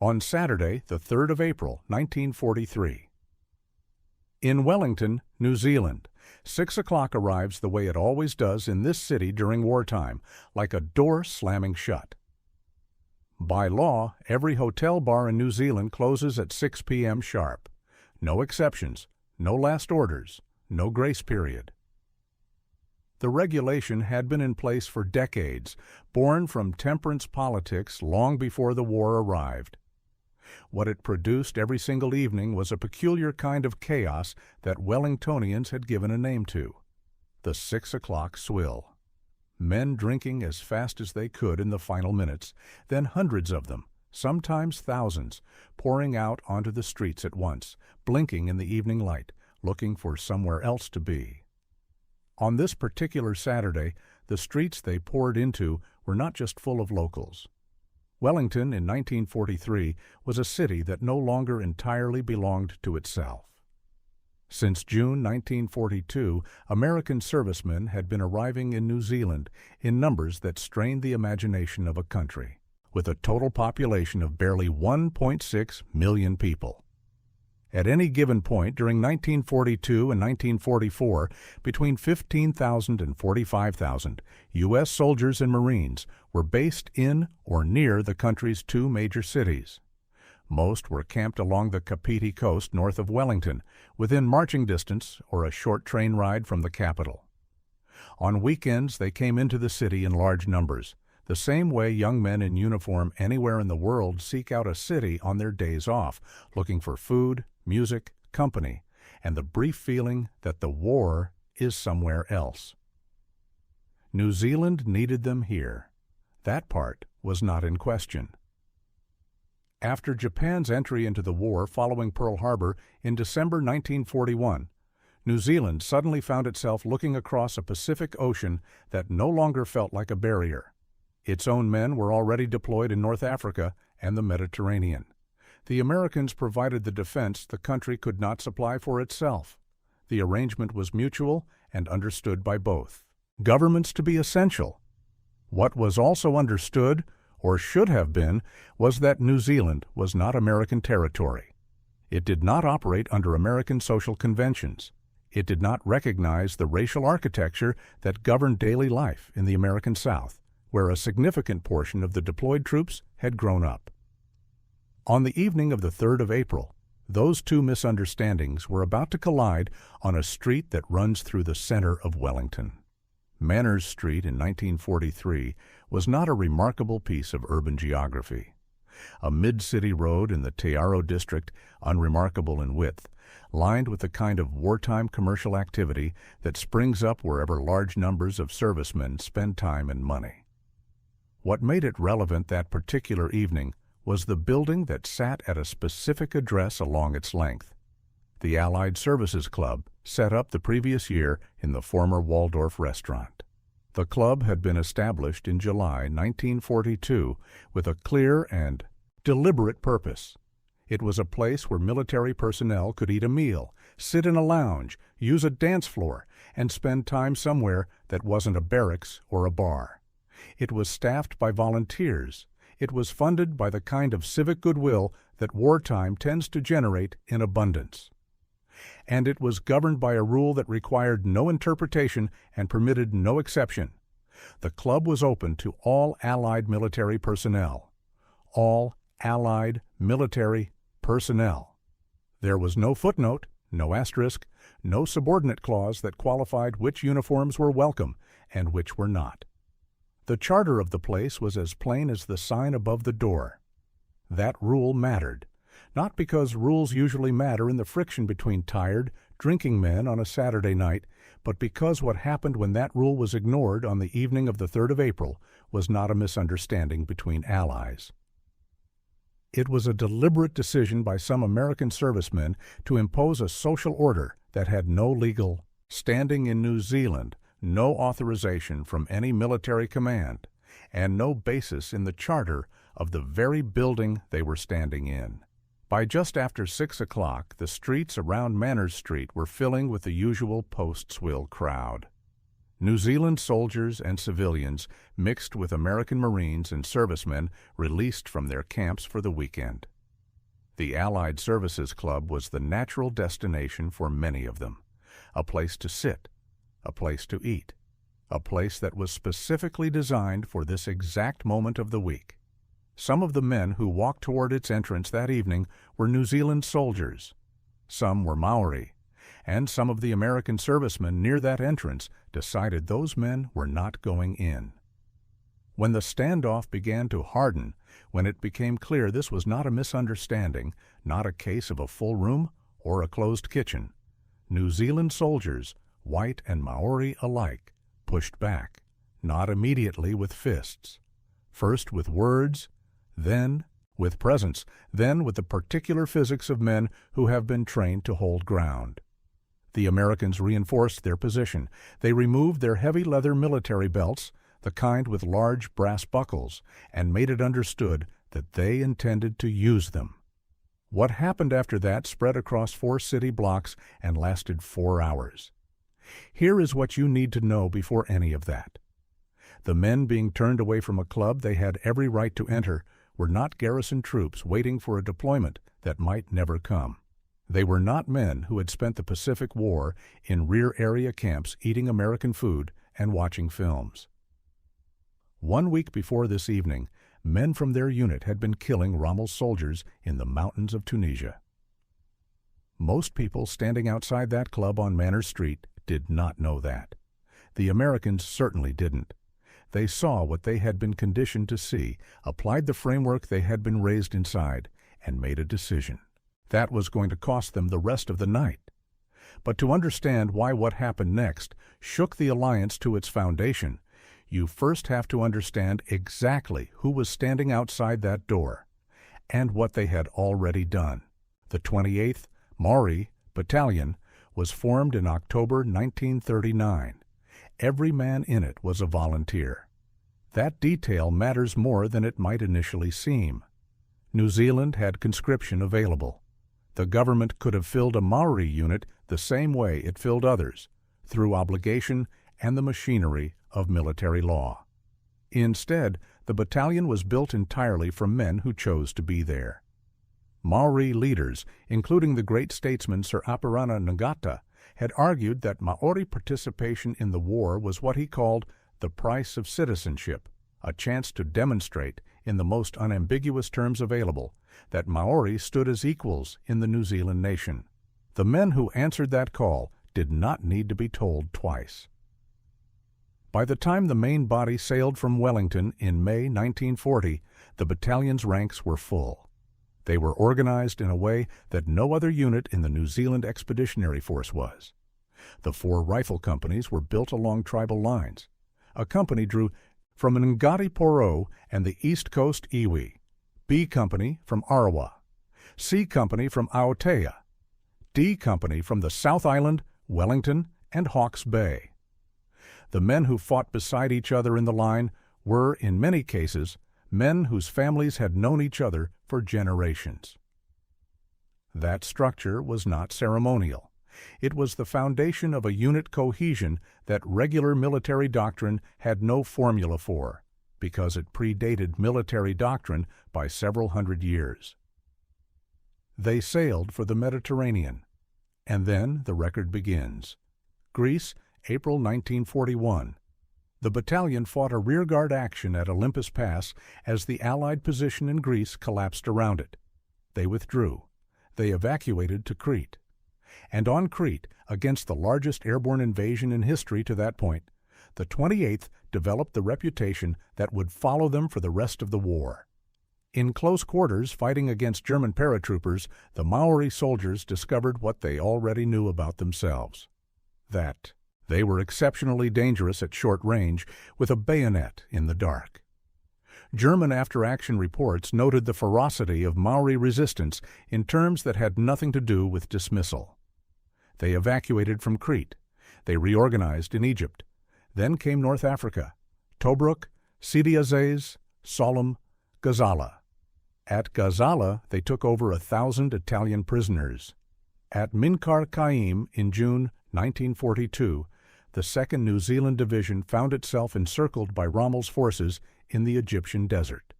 on Saturday, the 3rd of April, 1943. In Wellington, New Zealand, 6 o'clock arrives the way it always does in this city during wartime, like a door slamming shut. By law, every hotel bar in New Zealand closes at 6 p.m. sharp. No exceptions, no last orders, no grace period. The regulation had been in place for decades, born from temperance politics long before the war arrived. What it produced every single evening was a peculiar kind of chaos that Wellingtonians had given a name to: the 6 o'clock swill. Men drinking as fast as they could in the final minutes, then hundreds of them, sometimes thousands, pouring out onto the streets at once, blinking in the evening light, looking for somewhere else to be. On this particular Saturday, the streets they poured into were not just full of locals. Wellington in 1943 was a city that no longer entirely belonged to itself. Since June 1942, American servicemen had been arriving in New Zealand in numbers that strained the imagination of a country, with a total population of barely 1.6 million people. At any given point during 1942 and 1944, between 15,000 and 45,000 U.S. soldiers and Marines were based in or near the country's two major cities. Most were camped along the Kapiti coast north of Wellington, within marching distance or a short train ride from the capital. On weekends they came into the city in large numbers, the same way young men in uniform anywhere in the world seek out a city on their days off, looking for food, music, company, and the brief feeling that the war is somewhere else. New Zealand needed them here. That part was not in question. After Japan's entry into the war following Pearl Harbor in December 1941, New Zealand suddenly found itself looking across a Pacific Ocean that no longer felt like a barrier. Its own men were already deployed in North Africa and the Mediterranean. The Americans provided the defense the country could not supply for itself. The arrangement was mutual and understood by both. Governments to be essential. What was also understood, or should have been, was that New Zealand was not American territory. It did not operate under American social conventions. It did not recognize the racial architecture that governed daily life in the American South, where a significant portion of the deployed troops had grown up. On the evening of the 3rd of April, those two misunderstandings were about to collide on a street that runs through the center of Wellington. Manners Street in 1943 was not a remarkable piece of urban geography. A mid-city road in the Te Aro district, unremarkable in width, lined with the kind of wartime commercial activity that springs up wherever large numbers of servicemen spend time and money. What made it relevant that particular evening was the building that sat at a specific address along its length. The Allied Services Club, set up the previous year in the former Waldorf restaurant. The club had been established in July 1942 with a clear and deliberate purpose. It was a place where military personnel could eat a meal, sit in a lounge, use a dance floor, and spend time somewhere that wasn't a barracks or a bar. It was staffed by volunteers. It was funded by the kind of civic goodwill that wartime tends to generate in abundance. And it was governed by a rule that required no interpretation and permitted no exception. The club was open to all Allied military personnel. All Allied military personnel. There was no footnote, no asterisk, no subordinate clause that qualified which uniforms were welcome and which were not. The charter of the place was as plain as the sign above the door. That rule mattered, not because rules usually matter in the friction between tired, drinking men on a Saturday night, but because what happened when that rule was ignored on the evening of the 3rd of April was not a misunderstanding between allies. It was a deliberate decision by some American servicemen to impose a social order that had no legal standing in New Zealand, no authorization from any military command, and no basis in the charter of the very building they were standing in. By just after 6 o'clock, the streets around Manners Street were filling with the usual post-swill crowd. New Zealand soldiers and civilians mixed with American Marines and servicemen released from their camps for the weekend. The Allied Services Club was the natural destination for many of them, a place to sit, a place to eat, a place that was specifically designed for this exact moment of the week. Some of the men who walked toward its entrance that evening were New Zealand soldiers. Some were Maori, and some of the American servicemen near that entrance decided those men were not going in. When the standoff began to harden, when it became clear this was not a misunderstanding, not a case of a full room or a closed kitchen, New Zealand soldiers, white and Maori alike, pushed back, not immediately with fists, first with words, then with presence, then with the particular physics of men who have been trained to hold ground. The Americans reinforced their position. They removed their heavy leather military belts, the kind with large brass buckles, and made it understood that they intended to use them. What happened after that spread across 4 city blocks and lasted 4 hours. Here is what you need to know before any of that. The men being turned away from a club they had every right to enter were not garrison troops waiting for a deployment that might never come. They were not men who had spent the Pacific War in rear area camps eating American food and watching films. 1 week before this evening, men from their unit had been killing Rommel's soldiers in the mountains of Tunisia. Most people standing outside that club on Manor Street did not know that. The Americans certainly didn't. They saw what they had been conditioned to see, applied the framework they had been raised inside, and made a decision. That was going to cost them the rest of the night. But to understand why what happened next shook the alliance to its foundation, you first have to understand exactly who was standing outside that door, and what they had already done. The 28th Māori Battalion was formed in October 1939. Every man in it was a volunteer. That detail matters more than it might initially seem. New Zealand had conscription available. The government could have filled a Maori unit the same way it filled others, through obligation and the machinery of military law. Instead, the battalion was built entirely from men who chose to be there. Maori leaders, including the great statesman Sir Apirana Ngata, had argued that Maori participation in the war was what he called the price of citizenship, a chance to demonstrate, in the most unambiguous terms available, that Maori stood as equals in the New Zealand nation. The men who answered that call did not need to be told twice. By the time the main body sailed from Wellington in May 1940, the battalion's ranks were full. They were organized in a way that no other unit in the New Zealand Expeditionary Force was. The 4 rifle companies were built along tribal lines. A company drew from Ngati Porou and the East Coast Iwi, B Company from Arawa, C Company from Aotea, D Company from the South Island, Wellington, and Hawke's Bay. The men who fought beside each other in the line were, in many cases, men whose families had known each other for generations. That structure was not ceremonial. It was the foundation of a unit cohesion that regular military doctrine had no formula for, because it predated military doctrine by several hundred years. They sailed for the Mediterranean, and then the record begins. Greece, April 1941. The battalion fought a rearguard action at Olympus Pass as the Allied position in Greece collapsed around it. They withdrew. They evacuated to Crete. And on Crete, against the largest airborne invasion in history to that point, the 28th developed the reputation that would follow them for the rest of the war. In close quarters, fighting against German paratroopers, the Maori soldiers discovered what they already knew about themselves: that they were exceptionally dangerous at short range with a bayonet in the dark. German after-action reports noted the ferocity of Maori resistance in terms that had nothing to do with dismissal. They evacuated from Crete. They reorganized in Egypt. Then came North Africa, Tobruk, Sidi Aziz, Sollum, Gazala. At Gazala, they took over 1,000 Italian prisoners. At Minkar Qaim in June 1942, the 2nd New Zealand Division found itself encircled by Rommel's forces in the Egyptian desert.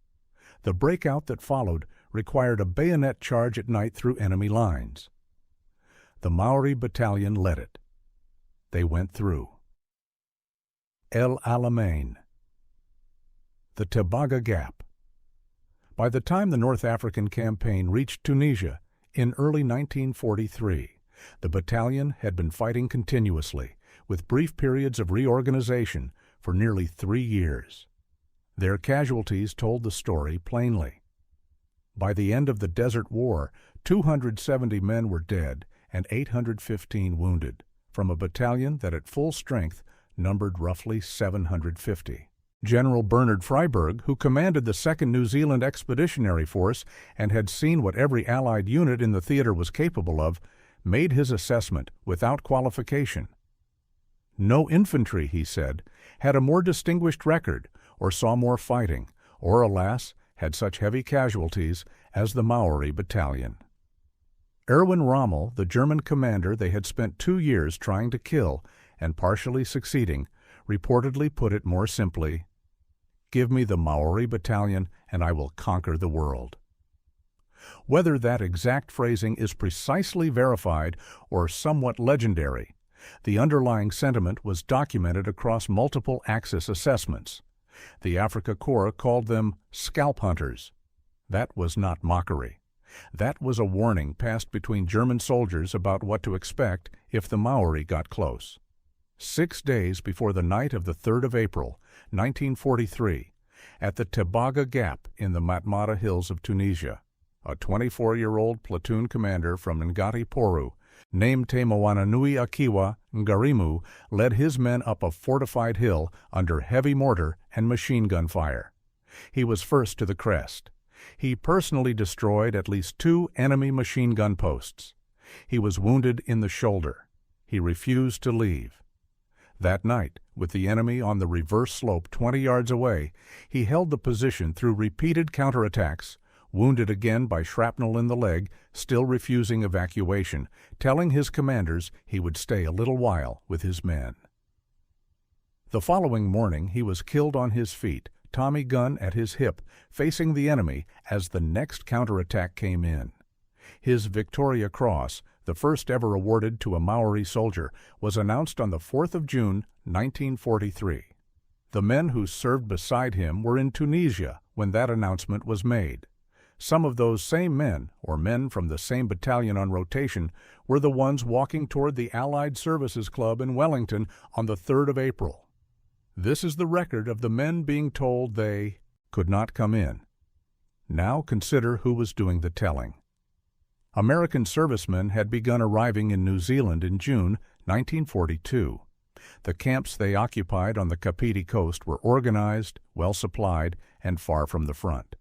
The breakout that followed required a bayonet charge at night through enemy lines. The Māori Battalion led it. They went through. El Alamein. The Tebaga Gap. By the time the North African campaign reached Tunisia in early 1943, the battalion had been fighting continuously, with brief periods of reorganization, for nearly 3 years. Their casualties told the story plainly. By the end of the Desert War, 270 men were dead and 815 wounded, from a battalion that at full strength numbered roughly 750. General Bernard Freyberg, who commanded the 2nd New Zealand Expeditionary Force and had seen what every Allied unit in the theater was capable of, made his assessment without qualification. No infantry, he said, had a more distinguished record, or saw more fighting, or, alas, had such heavy casualties as the Māori Battalion. Erwin Rommel, the German commander they had spent 2 years trying to kill and partially succeeding, reportedly put it more simply, "Give me the Māori Battalion and I will conquer the world." Whether that exact phrasing is precisely verified or somewhat legendary, the underlying sentiment was documented across multiple Axis assessments. The Africa Corps called them scalp hunters. That was not mockery. That was a warning passed between German soldiers about what to expect if the Maori got close. 6 days before the night of the 3rd of April, 1943, at the Tebaga Gap in the Matmata Hills of Tunisia, a 24-year-old platoon commander from Ngati Porou, named Te Moananui Akiwa Ngarimu, led his men up a fortified hill under heavy mortar and machine gun fire. He was first to the crest. He personally destroyed at least 2 enemy machine gun posts. He was wounded in the shoulder. He refused to leave. That night, with the enemy on the reverse slope 20 yards away, he held the position through repeated counterattacks, wounded again by shrapnel in the leg, still refusing evacuation, telling his commanders he would stay a little while with his men. The following morning he was killed on his feet, Tommy gun at his hip, facing the enemy as the next counterattack came in. His Victoria Cross, the first ever awarded to a Maori soldier, was announced on the 4th of June, 1943. The men who served beside him were in Tunisia when that announcement was made. Some of those same men, or men from the same battalion on rotation, were the ones walking toward the Allied Services Club in Wellington on the 3rd of April. This is the record of the men being told they could not come in. Now consider who was doing the telling. American servicemen had begun arriving in New Zealand in June 1942. The camps they occupied on the Kapiti coast were organized, well supplied, and far from the front.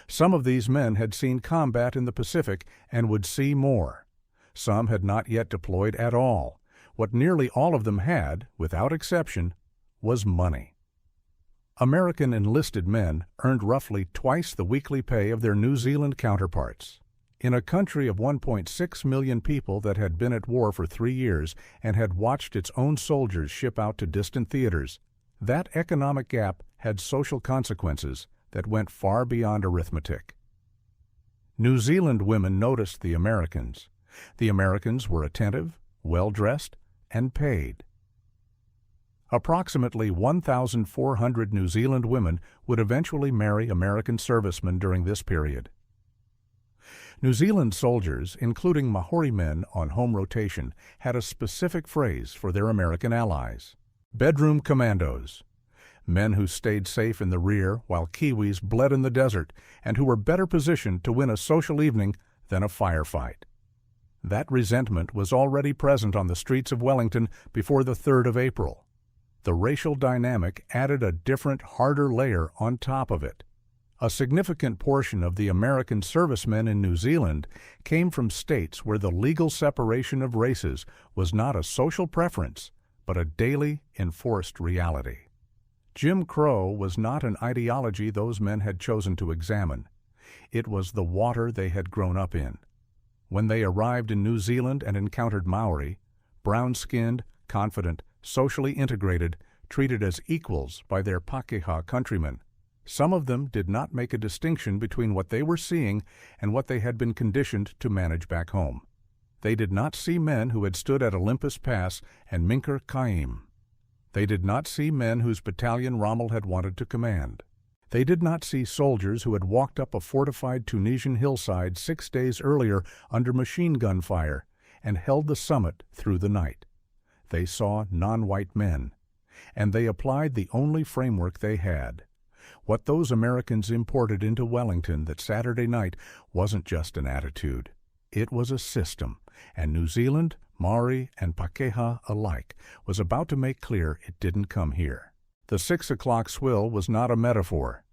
Some of these men had seen combat in the Pacific and would see more. Some had not yet deployed at all. What nearly all of them had, without exception, was money. American enlisted men earned roughly twice the weekly pay of their New Zealand counterparts. In a country of 1.6 million people that had been at war for 3 years and had watched its own soldiers ship out to distant theaters, that economic gap had social consequences that went far beyond arithmetic. New Zealand women noticed the Americans. The Americans were attentive, well-dressed, and paid. Approximately 1,400 New Zealand women would eventually marry American servicemen during this period. New Zealand soldiers, including Māori men on home rotation, had a specific phrase for their American allies: bedroom commandos, men who stayed safe in the rear while Kiwis bled in the desert and who were better positioned to win a social evening than a firefight. That resentment was already present on the streets of Wellington before the 3rd of April. The racial dynamic added a different, harder layer on top of it. A significant portion of the American servicemen in New Zealand came from states where the legal separation of races was not a social preference, but a daily enforced reality. Jim Crow was not an ideology those men had chosen to examine. It was the water they had grown up in. When they arrived in New Zealand and encountered Maori, brown-skinned, confident, socially integrated, treated as equals by their Pakeha countrymen. Some of them did not make a distinction between what they were seeing and what they had been conditioned to manage back home. They did not see men who had stood at Olympus Pass and Minker Kaim. They did not see men whose battalion Rommel had wanted to command. They did not see soldiers who had walked up a fortified Tunisian hillside 6 days earlier under machine gun fire and held the summit through the night. They saw non-white men, and they applied the only framework they had. What those Americans imported into Wellington that Saturday night wasn't just an attitude. It was a system, and New Zealand, Māori, and Pakeha alike was about to make clear it didn't come here. The 6 o'clock swill was not a metaphor.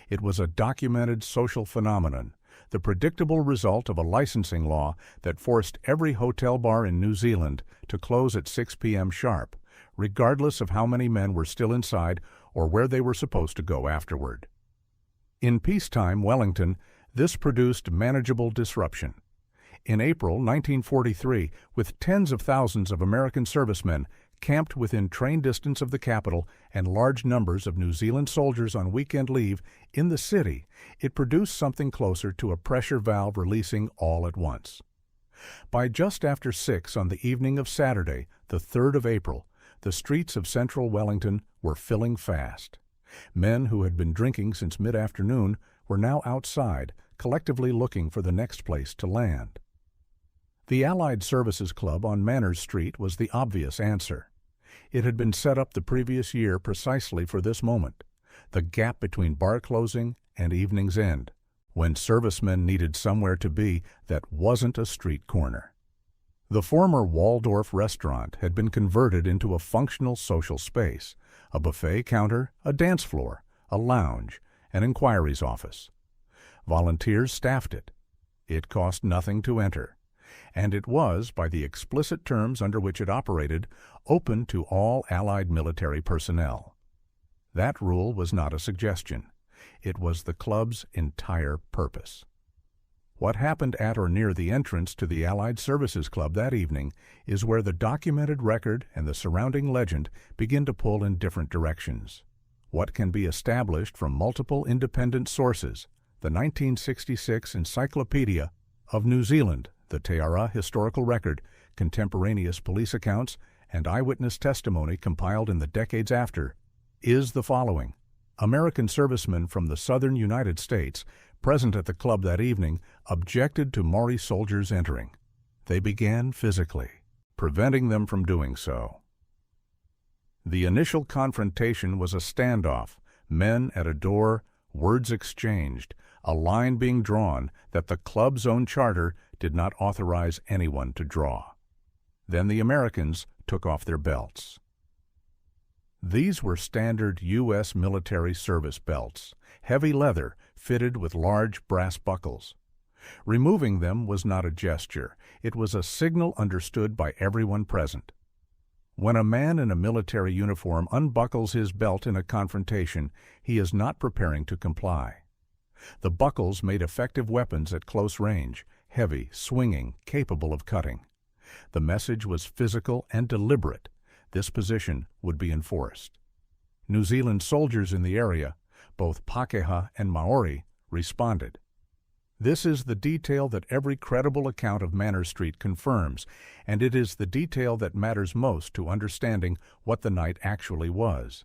It was a documented social phenomenon, the predictable result of a licensing law that forced every hotel bar in New Zealand to close at 6 p.m. sharp, regardless of how many men were still inside or where they were supposed to go afterward. In peacetime Wellington, this produced manageable disruption. In April 1943, with tens of thousands of American servicemen camped within train distance of the capital and large numbers of New Zealand soldiers on weekend leave in the city, it produced something closer to a pressure valve releasing all at once. By just after 6 on the evening of Saturday, the 3rd of April, the streets of central Wellington were filling fast. Men who had been drinking since mid-afternoon were now outside, collectively looking for the next place to land. The Allied Services Club on Manners Street was the obvious answer. It had been set up the previous year precisely for this moment, the gap between bar closing and evening's end, when servicemen needed somewhere to be that wasn't a street corner. The former Waldorf restaurant had been converted into a functional social space, a buffet counter, a dance floor, a lounge, an inquiries office. Volunteers staffed it. It cost nothing to enter, and it was, by the explicit terms under which it operated, open to all Allied military personnel. That rule was not a suggestion. It was the club's entire purpose. What happened at or near the entrance to the Allied Services Club that evening is where the documented record and the surrounding legend begin to pull in different directions. What can be established from multiple independent sources, the 1966 Encyclopedia of New Zealand, the Te Ara Historical Record, contemporaneous police accounts, and eyewitness testimony compiled in the decades after, is the following. American servicemen from the southern United States present at the club that evening objected to Maori soldiers entering. They began physically, preventing them from doing so. The initial confrontation was a standoff, men at a door, words exchanged, a line being drawn that the club's own charter did not authorize anyone to draw. Then the Americans took off their belts. These were standard U.S. military service belts, heavy leather fitted with large brass buckles. Removing them was not a gesture. It was a signal understood by everyone present. When a man in a military uniform unbuckles his belt in a confrontation, he is not preparing to comply. The buckles made effective weapons at close range, heavy, swinging, capable of cutting. The message was physical and deliberate. This position would be enforced. New Zealand soldiers in the area, both Pakeha and Māori, responded. This is the detail that every credible account of Manners Street confirms, and it is the detail that matters most to understanding what the night actually was.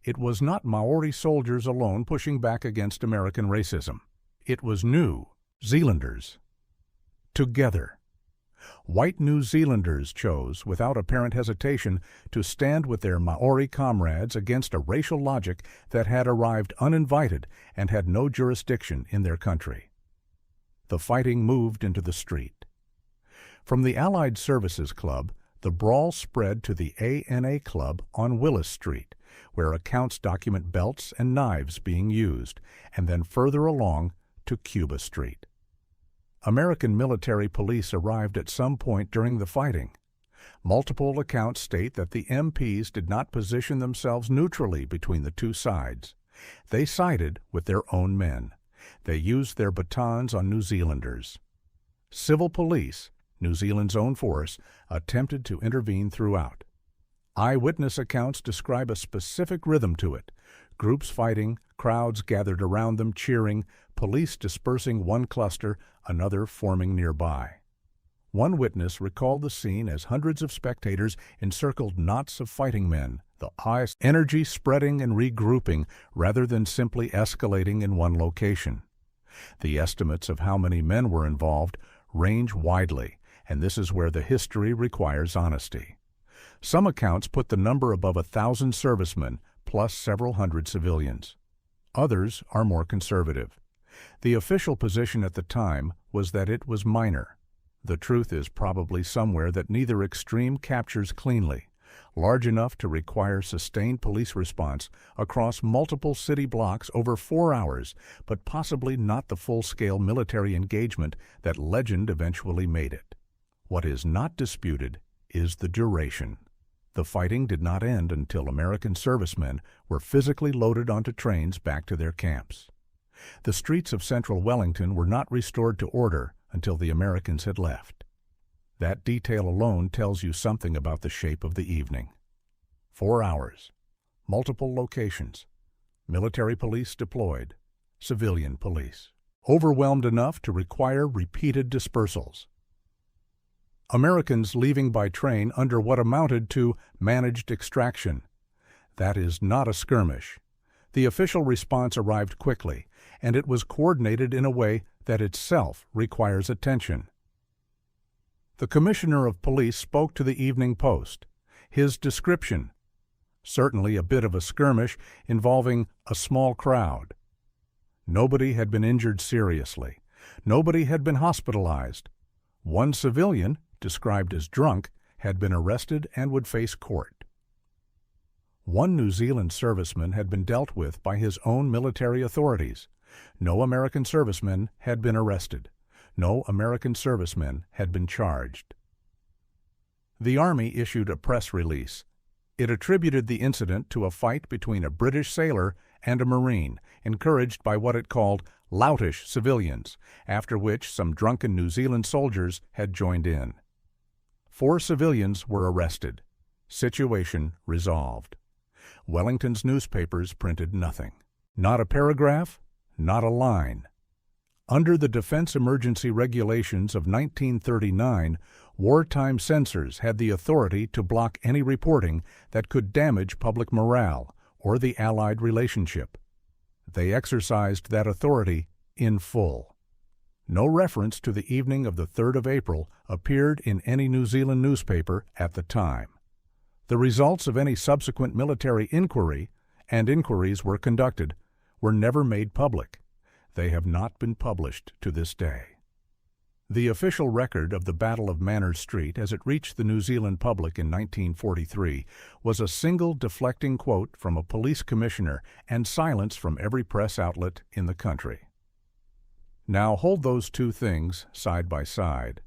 It was not Maori soldiers alone pushing back against American racism. It was New Zealanders. Together. White New Zealanders chose, without apparent hesitation, to stand with their Maori comrades against a racial logic that had arrived uninvited and had no jurisdiction in their country. The fighting moved into the street. From the Allied Services Club, the brawl spread to the ANA Club on Willis Street, where accounts document belts and knives being used, and then further along to Cuba Street. American military police arrived at some point during the fighting. Multiple accounts state that the MPs did not position themselves neutrally between the two sides. They sided with their own men. They used their batons on New Zealanders. Civil police, New Zealand's own force, attempted to intervene throughout. Eyewitness accounts describe a specific rhythm to it: groups fighting, crowds gathered around them cheering, police dispersing one cluster, another forming nearby. One witness recalled the scene as hundreds of spectators encircled knots of fighting men, the highest energy spreading and regrouping rather than simply escalating in one location. The estimates of how many men were involved range widely, and this is where the history requires honesty. Some accounts put the number above 1,000 servicemen plus several hundred civilians. Others are more conservative. The official position at the time was that it was minor. The truth is probably somewhere that neither extreme captures cleanly, large enough to require sustained police response across multiple city blocks over 4 hours, but possibly not the full-scale military engagement that legend eventually made it. What is not disputed is the duration. The fighting did not end until American servicemen were physically loaded onto trains back to their camps. The streets of central Wellington were not restored to order until the Americans had left. That detail alone tells you something about the shape of the evening. 4 hours, multiple locations, military police deployed, civilian police, overwhelmed enough to require repeated dispersals. Americans leaving by train under what amounted to managed extraction. That is not a skirmish. The official response arrived quickly, and it was coordinated in a way that itself requires attention. The Commissioner of Police spoke to the Evening Post. His description: certainly a bit of a skirmish involving a small crowd. Nobody had been injured seriously. Nobody had been hospitalized. One civilian, described as drunk, had been arrested and would face court. One New Zealand serviceman had been dealt with by his own military authorities. No American servicemen had been arrested. No American servicemen had been charged. The Army issued a press release. It attributed the incident to a fight between a British sailor and a Marine, encouraged by what it called loutish civilians, after which some drunken New Zealand soldiers had joined in. 4 civilians were arrested. Situation resolved. Wellington's newspapers printed nothing. Not a paragraph, not a line. Under the Defense Emergency Regulations of 1939, wartime censors had the authority to block any reporting that could damage public morale or the Allied relationship. They exercised that authority in full. No reference to the evening of the 3rd of April appeared in any New Zealand newspaper at the time. The results of any subsequent military inquiry, and inquiries were conducted, were never made public. They have not been published to this day. The official record of the Battle of Manners Street as it reached the New Zealand public in 1943 was a single deflecting quote from a police commissioner and silence from every press outlet in the country. Now hold those two things side by side.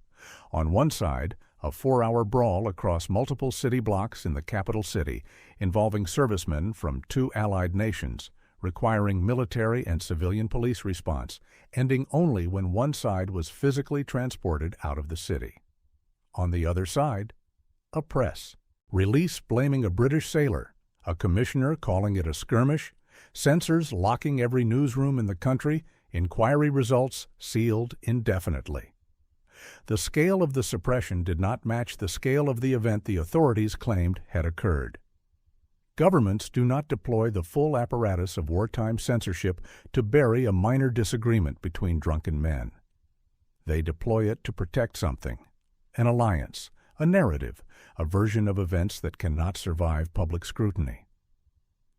On one side, a 4-hour brawl across multiple city blocks in the capital city involving servicemen from 2 Allied nations, requiring military and civilian police response, ending only when one side was physically transported out of the city. On the other side, a press release blaming a British sailor, a commissioner calling it a skirmish, censors locking every newsroom in the country, inquiry results sealed indefinitely. The scale of the suppression did not match the scale of the event the authorities claimed had occurred. Governments do not deploy the full apparatus of wartime censorship to bury a minor disagreement between drunken men. They deploy it to protect something: an alliance, a narrative, a version of events that cannot survive public scrutiny.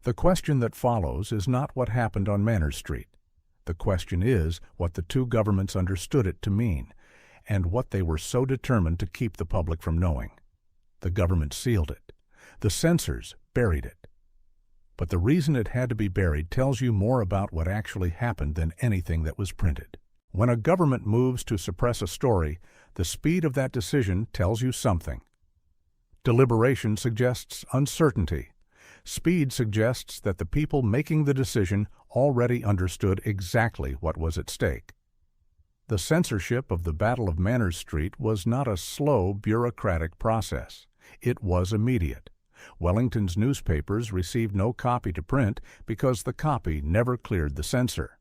The question that follows is not what happened on Manners Street. The question is what the two governments understood it to mean, and what they were so determined to keep the public from knowing. The government sealed it. The censors buried it. But the reason it had to be buried tells you more about what actually happened than anything that was printed. When a government moves to suppress a story, the speed of that decision tells you something. Deliberation suggests uncertainty. Speed suggests that the people making the decision already understood exactly what was at stake. The censorship of the Battle of Manners Street was not a slow, bureaucratic process. It was immediate. Wellington's newspapers received no copy to print because the copy never cleared the censor.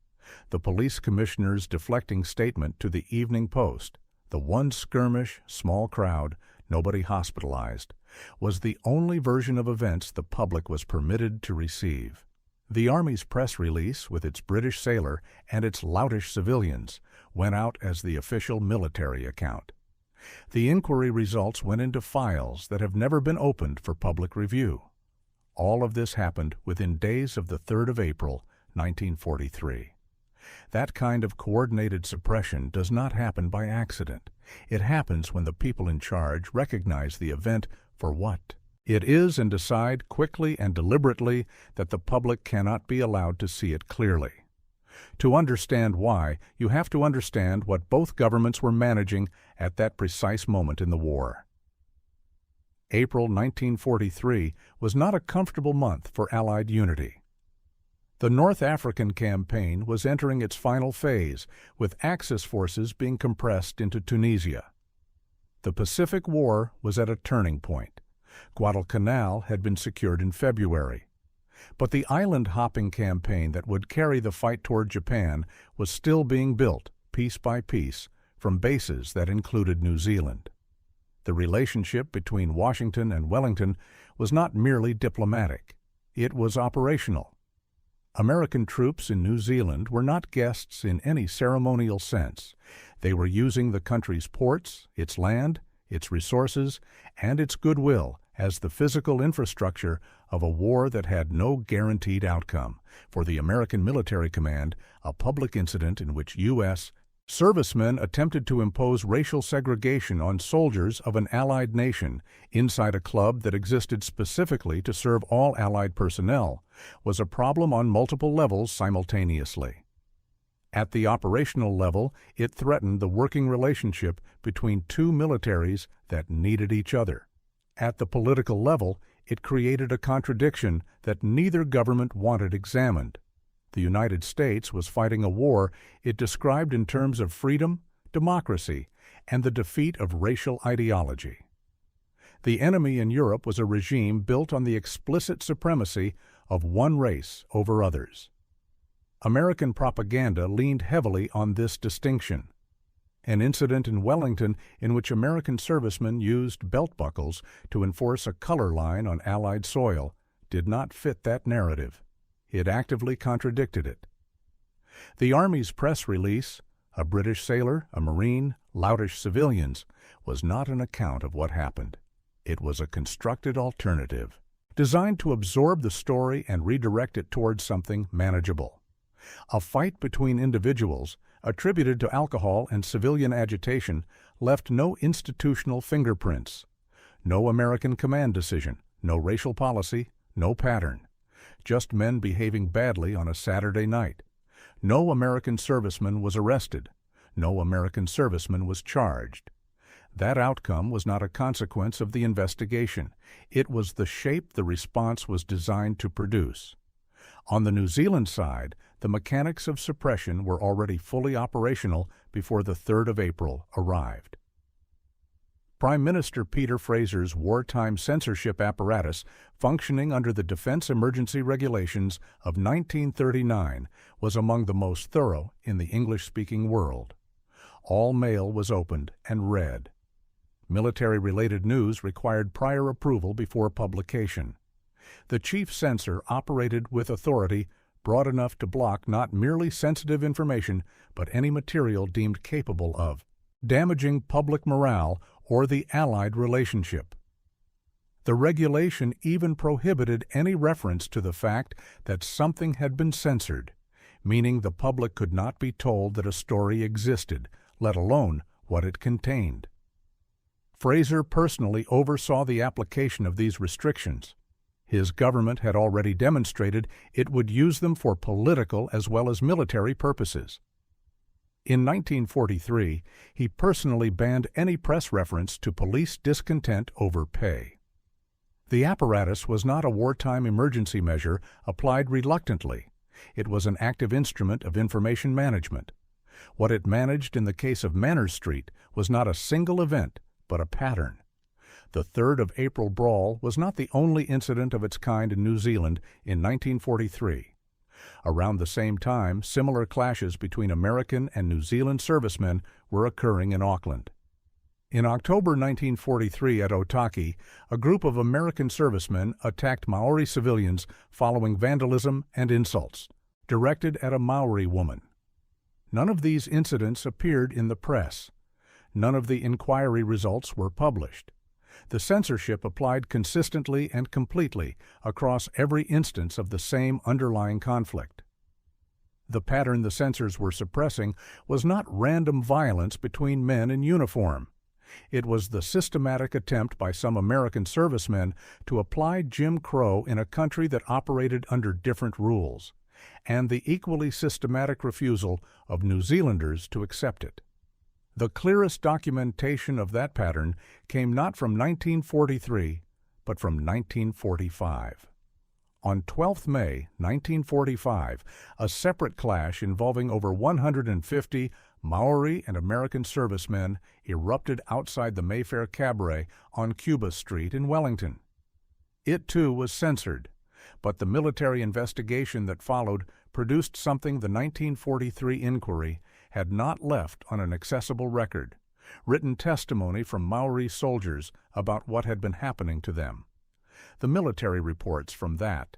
The police commissioner's deflecting statement to the Evening Post, "The one skirmish, small crowd, nobody hospitalized," was the only version of events the public was permitted to receive. The Army's press release, with its British sailor and its loutish civilians, went out as the official military account. The inquiry results went into files that have never been opened for public review. All of this happened within days of the 3rd of April, 1943. That kind of coordinated suppression does not happen by accident. It happens when the people in charge recognize the event for what it is and decide quickly and deliberately that the public cannot be allowed to see it clearly. To understand why, you have to understand what both governments were managing at that precise moment in the war. April 1943 was not a comfortable month for Allied unity. The North African campaign was entering its final phase, with Axis forces being compressed into Tunisia. The Pacific War was at a turning point. Guadalcanal had been secured in February. But the island-hopping campaign that would carry the fight toward Japan was still being built, piece by piece, from bases that included New Zealand. The relationship between Washington and Wellington was not merely diplomatic. It was operational. American troops in New Zealand were not guests in any ceremonial sense. They were using the country's ports, its land, its resources, and its goodwill as the physical infrastructure of a war that had no guaranteed outcome. For the American Military Command, a public incident in which U.S. servicemen attempted to impose racial segregation on soldiers of an Allied nation inside a club that existed specifically to serve all Allied personnel was a problem on multiple levels simultaneously. At the operational level, it threatened the working relationship between two militaries that needed each other. At the political level, it created a contradiction that neither government wanted examined. The United States was fighting a war it described in terms of freedom, democracy, and the defeat of racial ideology. The enemy in Europe was a regime built on the explicit supremacy of one race over others. American propaganda leaned heavily on this distinction. An incident in Wellington in which American servicemen used belt buckles to enforce a color line on Allied soil did not fit that narrative. It actively contradicted it. The Army's press release, "A British sailor, a Marine, loutish civilians," was not an account of what happened. It was a constructed alternative, designed to absorb the story and redirect it towards something manageable. A fight between individuals, attributed to alcohol and civilian agitation, left no institutional fingerprints. No American command decision, no racial policy, no pattern. Just men behaving badly on a Saturday night. No American serviceman was arrested. No American serviceman was charged. That outcome was not a consequence of the investigation. It was the shape the response was designed to produce. On the New Zealand side, the mechanics of suppression were already fully operational before the 3rd of April arrived. Prime Minister Peter Fraser's wartime censorship apparatus, functioning under the Defense Emergency Regulations of 1939, was among the most thorough in the English-speaking world. All mail was opened and read. Military-related news required prior approval before publication. The chief censor operated with authority broad enough to block not merely sensitive information, but any material deemed capable of damaging public morale or the Allied relationship. The regulation even prohibited any reference to the fact that something had been censored, meaning the public could not be told that a story existed, let alone what it contained. Fraser personally oversaw the application of these restrictions. His government had already demonstrated it would use them for political as well as military purposes. In 1943, he personally banned any press reference to police discontent over pay. The apparatus was not a wartime emergency measure applied reluctantly. It was an active instrument of information management. What it managed in the case of Manners Street was not a single event, but a pattern. The 3rd of April brawl was not the only incident of its kind in New Zealand in 1943. Around the same time, similar clashes between American and New Zealand servicemen were occurring in Auckland. In October 1943 at Otaki, a group of American servicemen attacked Maori civilians following vandalism and insults, directed at a Maori woman. None of these incidents appeared in the press. None of the inquiry results were published. The censorship applied consistently and completely across every instance of the same underlying conflict. The pattern the censors were suppressing was not random violence between men in uniform. It was the systematic attempt by some American servicemen to apply Jim Crow in a country that operated under different rules, and the equally systematic refusal of New Zealanders to accept it. The clearest documentation of that pattern came not from 1943, but from 1945. On 12 May 1945, a separate clash involving over 150 Maori and American servicemen erupted outside the Mayfair Cabaret on Cuba Street in Wellington. It too was censored, but the military investigation that followed produced something the 1943 inquiry had not left on an accessible record: written testimony from Maori soldiers about what had been happening to them. The military reports from that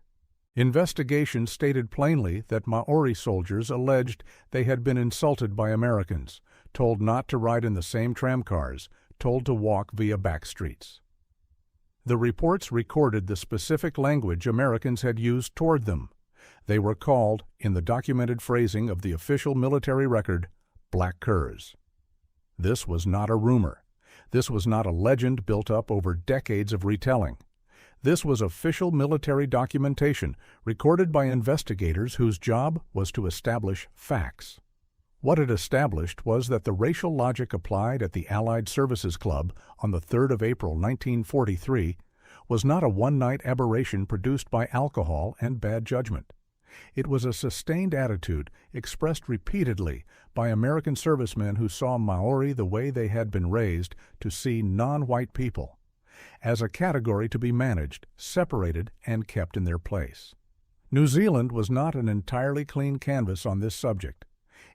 investigation stated plainly that Maori soldiers alleged they had been insulted by Americans, told not to ride in the same tramcars, told to walk via back streets. The reports recorded the specific language Americans had used toward them. They were called, in the documented phrasing of the official military record, black curs. This was not a rumor. This was not a legend built up over decades of retelling. This was official military documentation recorded by investigators whose job was to establish facts. What it established was that the racial logic applied at the Allied Services Club on the 3rd of April 1943 was not a one-night aberration produced by alcohol and bad judgment. It was a sustained attitude expressed repeatedly by American servicemen who saw Maori the way they had been raised to see non-white people, as a category to be managed, separated, and kept in their place. New Zealand was not an entirely clean canvas on this subject.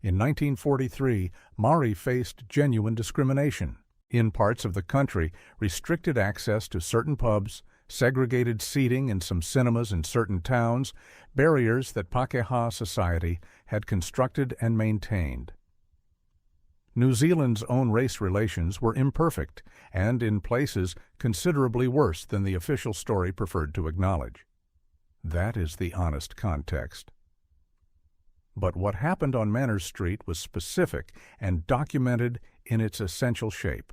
In 1943, Maori faced genuine discrimination. In parts of the country, restricted access to certain pubs, segregated seating in some cinemas in certain towns, barriers that Pākehā society had constructed and maintained. New Zealand's own race relations were imperfect and, in places, considerably worse than the official story preferred to acknowledge. That is the honest context. But what happened on Manners Street was specific and documented in its essential shape.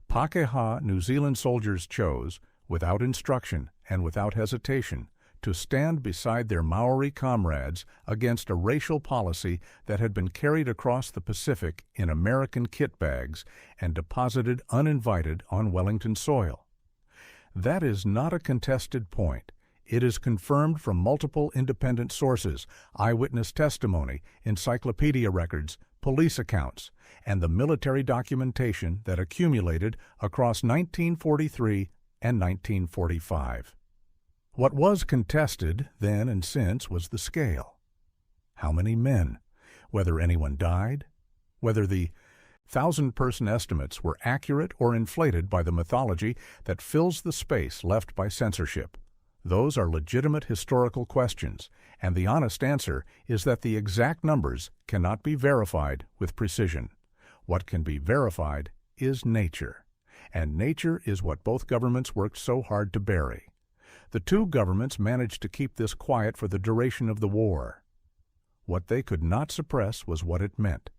Pākehā New Zealand soldiers chose, without instruction and without hesitation, to stand beside their Maori comrades against a racial policy that had been carried across the Pacific in American kit bags and deposited uninvited on Wellington soil. That is not a contested point. It is confirmed from multiple independent sources, eyewitness testimony, encyclopedia records, police accounts, and the military documentation that accumulated across 1943 and 1945. What was contested then and since was the scale. How many men? Whether anyone died? Whether the 1,000-person estimates were accurate or inflated by the mythology that fills the space left by censorship? Those are legitimate historical questions, and the honest answer is that the exact numbers cannot be verified with precision. What can be verified is nature, and nature is what both governments worked so hard to bury. The two governments managed to keep this quiet for the duration of the war. What they could not suppress was what it meant,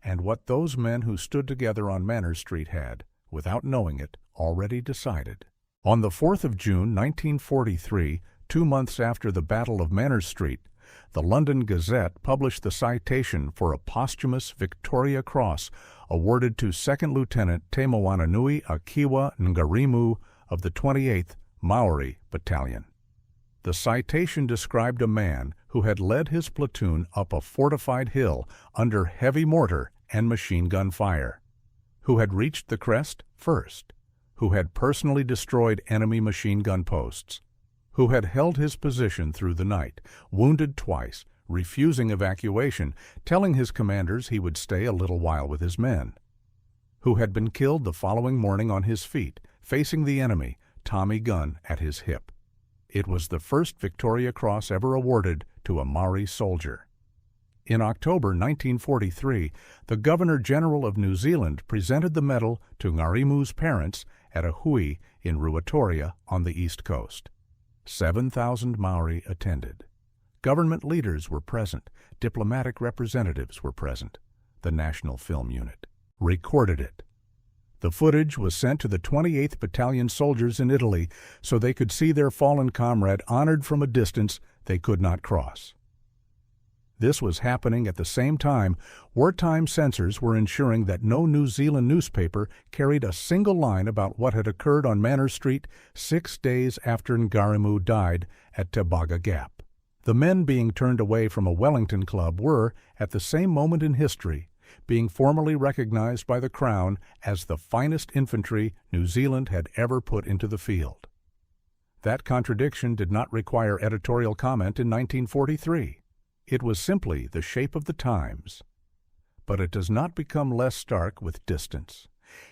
and what those men who stood together on Manners Street had, without knowing it, already decided. On the 4th of June 1943, 2 months after the Battle of Manners Street, the London Gazette published the citation for a posthumous Victoria Cross awarded to 2nd Lieutenant Te Moananui Akiwa Ngarimu of the 28th Māori Battalion. The citation described a man who had led his platoon up a fortified hill under heavy mortar and machine gun fire, who had reached the crest first, who had personally destroyed enemy machine gun posts, who had held his position through the night, wounded twice, refusing evacuation, telling his commanders he would stay a little while with his men, who had been killed the following morning on his feet, facing the enemy, Tommy gun at his hip. It was the first Victoria Cross ever awarded to a Maori soldier. In October 1943, the Governor-General of New Zealand presented the medal to Ngarimu's parents at a hui in Ruatoria on the east coast. 7,000 Maori attended. Government leaders were present. Diplomatic representatives were present. The National Film Unit recorded it. The footage was sent to the 28th Battalion soldiers in Italy so they could see their fallen comrade honored from a distance they could not cross. This was happening at the same time wartime censors were ensuring that no New Zealand newspaper carried a single line about what had occurred on Manor Street 6 days after Ngarimu died at Tebaga Gap. The men being turned away from a Wellington club were, at the same moment in history, being formally recognized by the Crown as the finest infantry New Zealand had ever put into the field. That contradiction did not require editorial comment in 1943. It was simply the shape of the times. But it does not become less stark with distance.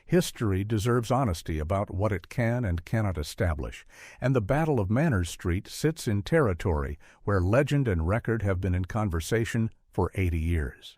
History deserves honesty about what it can and cannot establish, and the Battle of Manor Street sits in territory where legend and record have been in conversation for 80 years.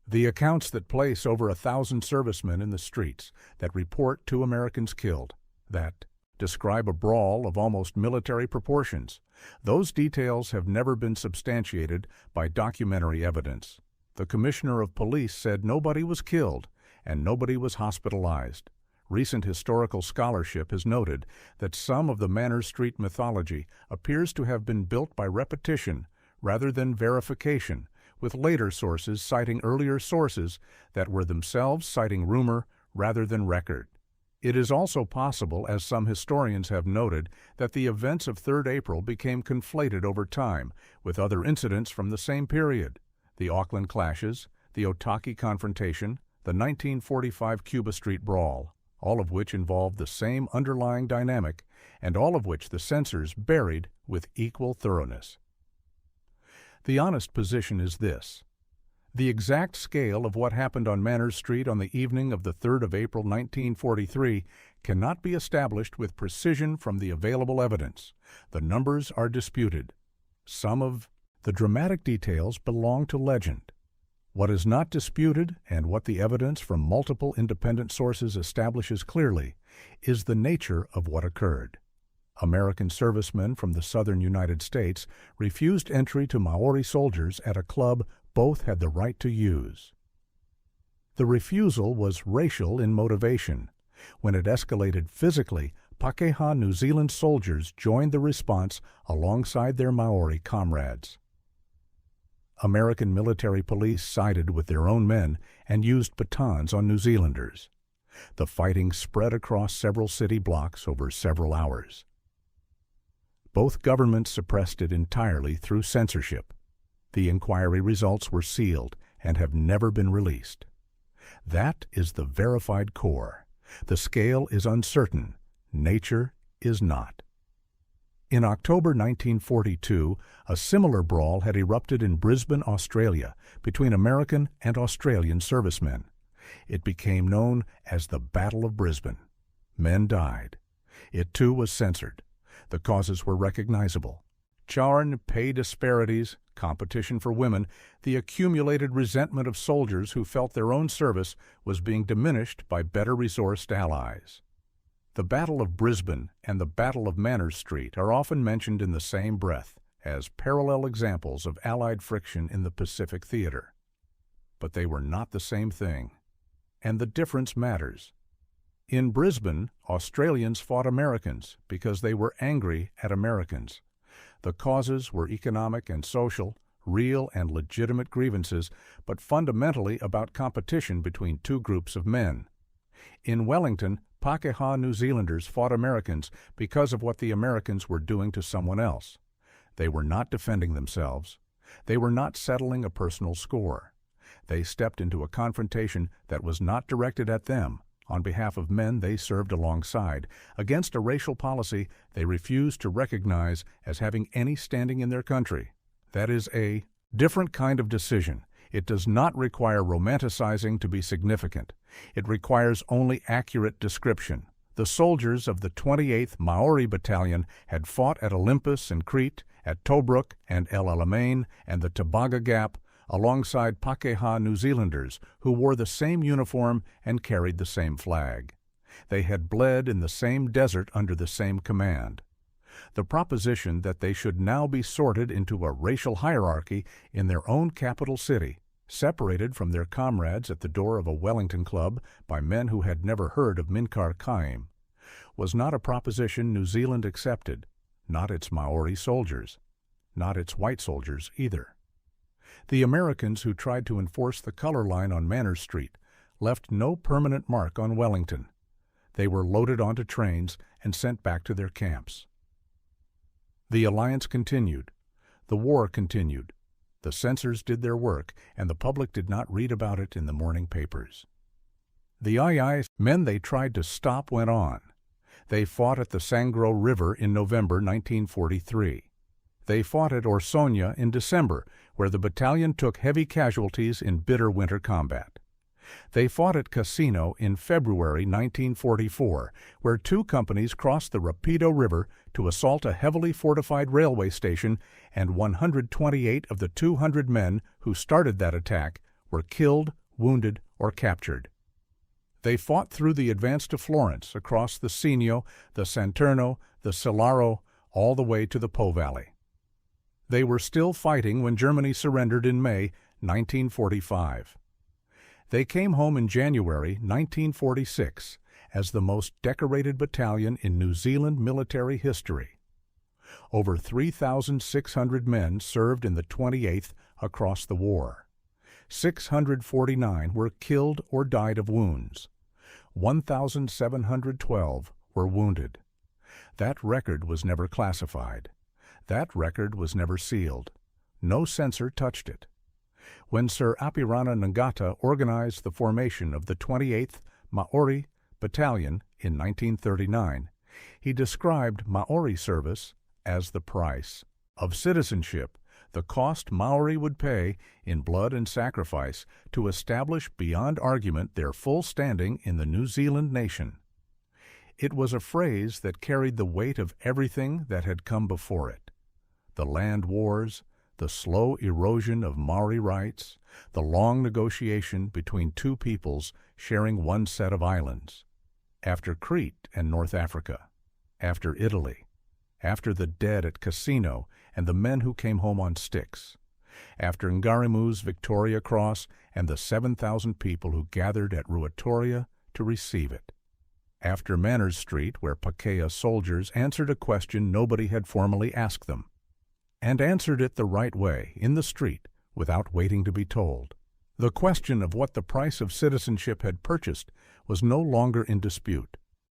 The accounts that place over 1,000 servicemen in the streets, that report 2 Americans killed, that describe a brawl of almost military proportions, those details have never been substantiated by documentary evidence. The Commissioner of Police said nobody was killed and nobody was hospitalized. Recent historical scholarship has noted that some of the Manor Street mythology appears to have been built by repetition rather than verification, with later sources citing earlier sources that were themselves citing rumor rather than record. It is also possible, as some historians have noted, that the events of 3rd April became conflated over time with other incidents from the same period: the Auckland clashes, the Otaki confrontation, the 1945 Cuba Street brawl, all of which involved the same underlying dynamic, and all of which the censors buried with equal thoroughness. The honest position is this: the exact scale of what happened on Manor Street on the evening of the 3rd of April 1943 cannot be established with precision from the available evidence. The numbers are disputed. Some of the dramatic details belong to legend. What is not disputed, and what the evidence from multiple independent sources establishes clearly, is the nature of what occurred. American servicemen from the southern United States refused entry to Maori soldiers at a club both had the right to use. The refusal was racial in motivation. When it escalated physically, Pakeha New Zealand soldiers joined the response alongside their Maori comrades. American military police sided with their own men and used batons on New Zealanders. The fighting spread across several city blocks over several hours. Both governments suppressed it entirely through censorship. The inquiry results were sealed and have never been released. That is the verified core. The scale is uncertain. Nature is not. In October 1942, a similar brawl had erupted in Brisbane, Australia, between American and Australian servicemen. It became known as the Battle of Brisbane. Men died. It too was censored. The causes were recognizable: charn, pay disparities, competition for women, the accumulated resentment of soldiers who felt their own service was being diminished by better-resourced allies. The Battle of Brisbane and the Battle of Manor Street are often mentioned in the same breath as parallel examples of Allied friction in the Pacific theater. But they were not the same thing, and the difference matters. In Brisbane, Australians fought Americans because they were angry at Americans. The causes were economic and social, real and legitimate grievances, but fundamentally about competition between two groups of men. In Wellington, Pakeha New Zealanders fought Americans because of what the Americans were doing to someone else. They were not defending themselves. They were not settling a personal score. They stepped into a confrontation that was not directed at them, on behalf of men they served alongside, against a racial policy they refused to recognize as having any standing in their country. That is a different kind of decision. It does not require romanticizing to be significant. It requires only accurate description. The soldiers of the 28th Māori Battalion had fought at Olympus and Crete, at Tobruk and El Alamein and the Tobaga Gap, alongside Pakeha New Zealanders who wore the same uniform and carried the same flag. They had bled in the same desert under the same command. The proposition that they should now be sorted into a racial hierarchy in their own capital city, separated from their comrades at the door of a Wellington club by men who had never heard of Minkar Kaim, was not a proposition New Zealand accepted, not its Maori soldiers, not its white soldiers either. The Americans who tried to enforce the color line on Manners Street left no permanent mark on Wellington. They were loaded onto trains and sent back to their camps. The alliance continued. The war continued. The censors did their work, and the public did not read about it in the morning papers. The II men they tried to stop went on. They fought at the Sangro River in November 1943. They fought at Orsonia in December, where the battalion took heavy casualties in bitter winter combat. They fought at Casino in February 1944, where 2 companies crossed the Rapido River to assault a heavily fortified railway station, and 128 of the 200 men who started that attack were killed, wounded, or captured. They fought through the advance to Florence, across the Sinio, the Santerno, the Silaro, all the way to the Po Valley. They were still fighting when Germany surrendered in May 1945. They came home in January 1946 as the most decorated battalion in New Zealand military history. Over 3,600 men served in the 28th across the war. 649 were killed or died of wounds. 1,712 were wounded. That record was never classified. That record was never sealed. No censor touched it. When Sir Apirana Ngata organized the formation of the 28th Māori Battalion in 1939, he described Maori service as the price of citizenship, the cost Maori would pay in blood and sacrifice to establish beyond argument their full standing in the New Zealand nation. It was a phrase that carried the weight of everything that had come before it: the land wars, the slow erosion of Maori rights, the long negotiation between 2 peoples sharing one set of islands, after Crete and North Africa, after Italy, after the dead at Casino and the men who came home on sticks, after Ngarimu's Victoria Cross and the 7,000 people who gathered at Ruatoria to receive it, after Manners Street, where Pakeha soldiers answered a question nobody had formally asked them, and answered it the right way, in the street, without waiting to be told. The question of what the price of citizenship had purchased was no longer in dispute.